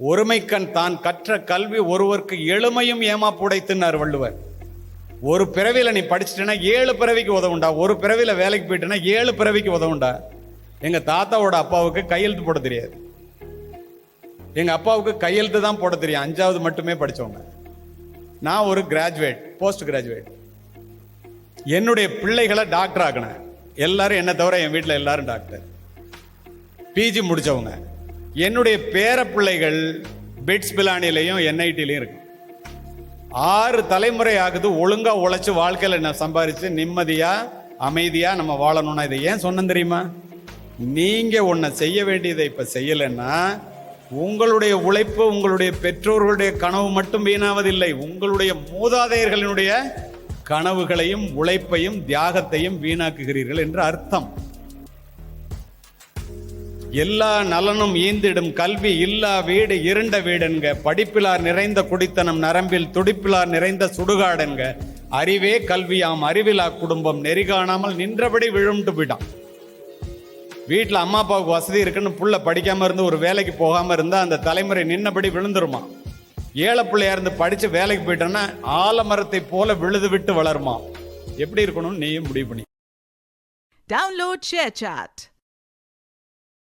ஒருமைக்கண் தான் கற்ற கல்வி ஒருவருக்கு எளிமையும் ஏமாப்புடைத்துன்னார் வள்ளுவர். ஒரு பிறவில நீ படிச்சுட்டேன்னா 7 பிறவிக்கு உதவுண்டா. ஒரு பிறவில வேலைக்கு போயிட்டேன்னா 7 பிறவிக்கு உதவுண்டா. எங்க தாத்தாவோட அப்பாவுக்கு கையெழுத்து போட தெரியாது. எங்க அப்பாவுக்கு கையெழுத்து தான் போட தெரியும். 5வது மட்டுமே படிச்சவங்க. நான் ஒரு கிராஜுவேட், போஸ்ட் கிராஜுவேட். என்னுடைய பிள்ளைகளை டாக்டர் ஆக்கினேன். எல்லாரும் என்ன தவிர என் வீட்டில் எல்லாரும் டாக்டர், பிஜி முடிச்சவங்க. என்னுடைய பேர பிள்ளைகள் பிட்ஸ் பிலானிலையும் என்ஐடிலையும் இருக்கு. 6 தலைமுறை ஆகுது ஒழுங்கா உழைச்சு வாழ்க்கையில் என்ன சம்பாரிச்சு நிம்மதியா அமைதியா நம்ம வாழணும்னா. இதை ஏன் சொன்னேன் தெரியுமா? நீங்க ஒன்ன செய்ய வேண்டியதை இப்ப செய்யலைன்னா உங்களுடைய உழைப்பு, உங்களுடைய பெற்றோர்களுடைய கனவு மட்டும் வீணாவதில்லை, உங்களுடைய மூதாதையர்களினுடைய கனவுகளையும் உழைப்பையும் தியாகத்தையும் வீணாக்குகிறீர்கள் என்று அர்த்தம். எல்லா நலனும் ஈந்திடும் கல்வி இல்லா வீடு இருண்ட வீடுங்க. படிப்பிலார் நிறைந்த குடித்தனம் நரம்பில் துடிப்பிலார் நிறைந்த சுடுகாடுங்க. அறிவே கல்வியாம் அறிவிலா குடும்பம் நெறிகாணாமல் நின்றபடி விழுந்து விடாம். வீட்டில் அம்மா அப்பாவுக்கு வசதி இருக்குன்னு புள்ள படிக்காம இருந்து ஒரு வேலைக்கு போகாம இருந்தா அந்த தலைமுறை நின்னபடி விழுந்துருமா. ஏழை பிள்ளையா இருந்து படிச்சு வேலைக்கு போயிட்டோன்னா ஆலமரத்தை போல விழுது விட்டு வளருமா. எப்படி இருக்கணும்னு நீயும் முடிவு பண்ணி. Download ShareChat.